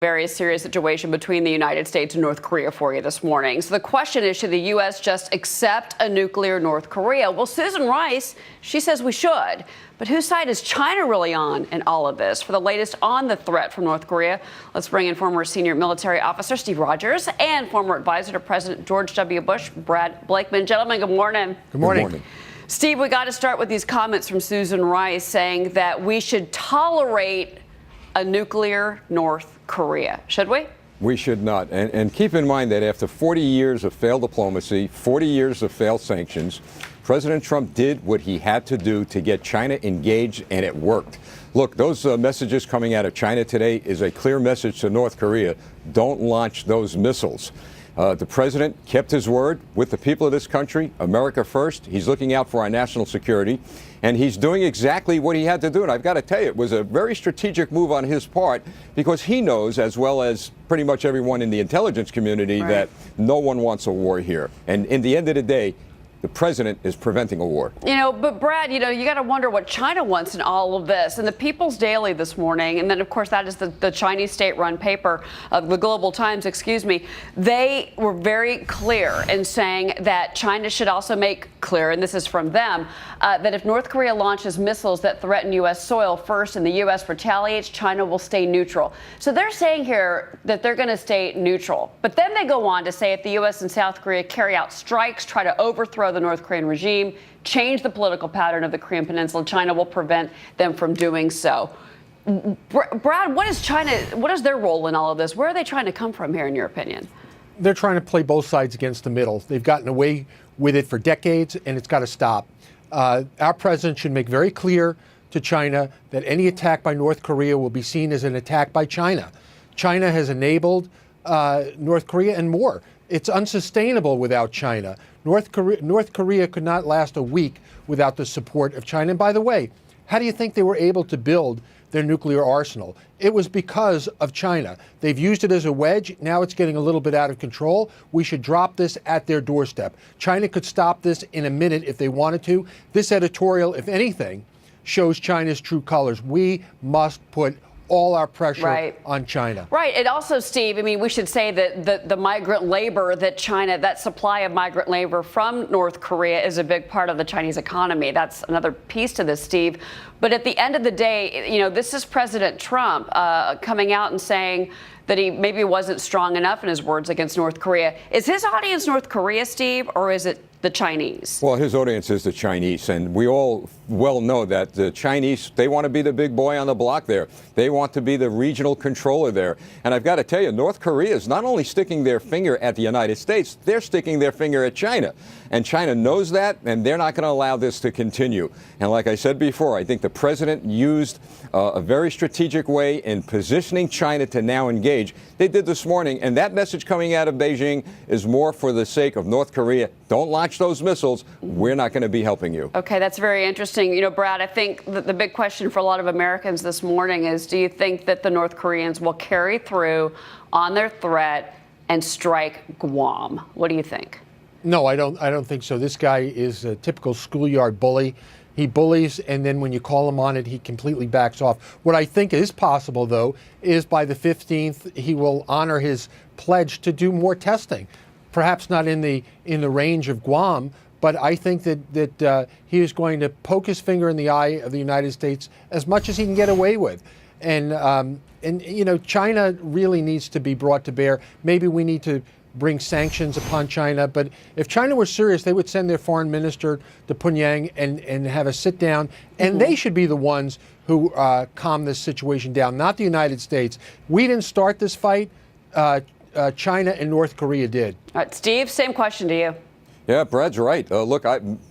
Very serious situation between the United States and North Korea for you this morning. So the question is, should the U.S. just accept a nuclear North Korea? Well, Susan Rice, she says we should. But whose side is China really on in all of this? For the latest on the threat from North Korea, let's bring in former senior military officer Steve Rogers and former advisor to President George W. Bush, Brad Blakeman. Gentlemen, good morning. Good morning. Good morning. Steve, we got to start with these comments from Susan Rice saying that we should tolerate a nuclear North Korea. Should we? We should not. And keep in mind that after 40 years of failed diplomacy, 40 years of failed sanctions, President Trump did what he had to do to get China engaged, and it worked. Look, those messages coming out of China today is a clear message to North Korea. Don't launch those missiles. The president kept his word with the people of this country, America first. He's looking out for our national security, and he's doing exactly what he had to do. And I've got to tell you, it was a very strategic move on his part, because he knows, as well as pretty much everyone in the intelligence community, that no one wants a war here. And in the end of the day, the president is preventing a war. You know, but Brad, you got to wonder what China wants in all of this. And the People's Daily this morning, and then, of course, that is the Chinese state-run paper, the Global Times, excuse me, they were very clear in saying that China should also make clear, and this is from them, that if North Korea launches missiles that threaten U.S. soil first and the U.S. retaliates, China will stay neutral. So they're saying here that they're going to stay neutral. But then they go on to say if the U.S. and South Korea carry out strikes, try to overthrow the North Korean regime, change the political pattern of the Korean Peninsula, China will prevent them from doing so. Brad, what is their role in all of this? Where are they trying to come from here, in your opinion? They're trying to play both sides against the middle. They've gotten away with it for decades, and it's got to stop. Our president should make very clear to China that any attack by North Korea will be seen as an attack by China. China has enabled North Korea and more. It's unsustainable without China. North Korea could not last a week without the support of China. And by the way, how do you think they were able to build their nuclear arsenal? It was because of China. They've used it as a wedge. Now it's getting a little bit out of control. We should drop this at their doorstep. China could stop this in a minute if they wanted to. This editorial, if anything, shows China's true colors. We must put all our pressure on China. Right. And also, Steve, I mean, we should say that the migrant labor that China, that supply of migrant labor from North Korea is a big part of the Chinese economy. That's another piece to this, Steve. But at the end of the day, this is President Trump coming out and saying that he maybe wasn't strong enough in his words against North Korea. Is his audience North Korea, Steve, or is it the Chinese? Well, his audience is the Chinese, and we all well know that the Chinese, they want to be the big boy on the block there. They want to be the regional controller there. And I've got to tell you, North Korea is not only sticking their finger at the United States, they're sticking their finger at China. And China knows that, and they're not going to allow this to continue. And like I said before, I think the president used a very strategic way in positioning China to now engage. They did this morning, and that message coming out of Beijing is more for the sake of North Korea. Don't launch those missiles. We're not going to be helping you. Okay, that's very interesting. Brad, I think the big question for a lot of Americans this morning is, do you think that the North Koreans will carry through on their threat and strike Guam? What do you think? No, I don't think so. This guy is a typical schoolyard bully. He bullies, and then when you call him on it, he completely backs off. What I think is possible, though, is by the 15th, he will honor his pledge to do more testing. Perhaps not in the range of Guam, but I think that he is going to poke his finger in the eye of the United States as much as he can get away with. And China really needs to be brought to bear. Maybe we need to bring sanctions upon China. But if China were serious, they would send their foreign minister to Pyongyang and have a sit down. And they should be the ones who calm this situation down, not the United States. We didn't start this fight. China and North Korea did. All right, Steve, same question to you. Yeah, Brad's right. Look,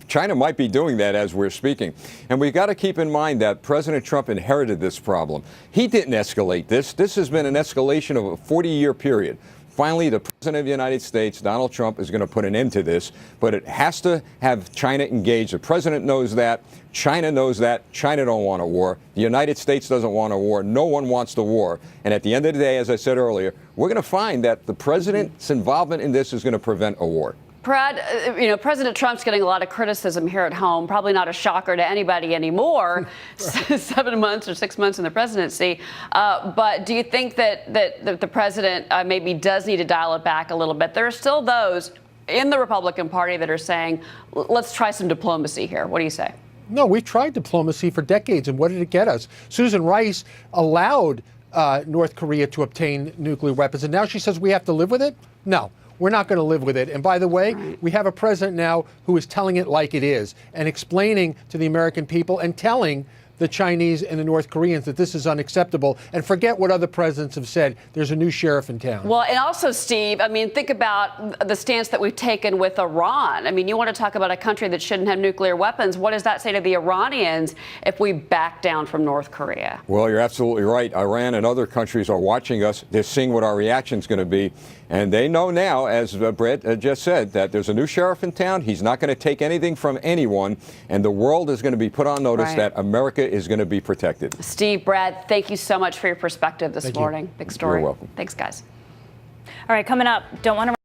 China might be doing that as we're speaking. And we've got to keep in mind that President Trump inherited this problem. He didn't escalate this. This has been an escalation of a 40-year period. Finally, the President of the United States, Donald Trump, is going to put an end to this, but it has to have China engaged. The President knows that. China knows that. China don't want a war. The United States doesn't want a war. No one wants the war. And at the end of the day, as I said earlier, we're going to find that the President's involvement in this is going to prevent a war. Brad, President Trump's getting a lot of criticism here at home. Probably not a shocker to anybody anymore, 7 months or 6 months in the presidency. But do you think that the president maybe does need to dial it back a little bit? There are still those in the Republican Party that are saying, let's try some diplomacy here. What do you say? No, we've tried diplomacy for decades, and what did it get us? Susan Rice allowed North Korea to obtain nuclear weapons, and now she says we have to live with it? No. We're not going to live with it. And by the way, we have a president now who is telling it like it is and explaining to the American people and telling the Chinese and the North Koreans that this is unacceptable. And forget what other presidents have said. There's a new sheriff in town. Well, and also, Steve, think about the stance that we've taken with Iran. You want to talk about a country that shouldn't have nuclear weapons. What does that say to the Iranians if we back down from North Korea? Well, you're absolutely right. Iran and other countries are watching us. They're seeing what our reaction is going to be. And they know now, as Brett just said, that there's a new sheriff in town. He's not going to take anything from anyone. And the world is going to be put on notice that America is going to be protected. Steve, Brad, thank you so much for your perspective this morning. Big story. You're welcome. Thanks, guys. All right, coming up, don't want to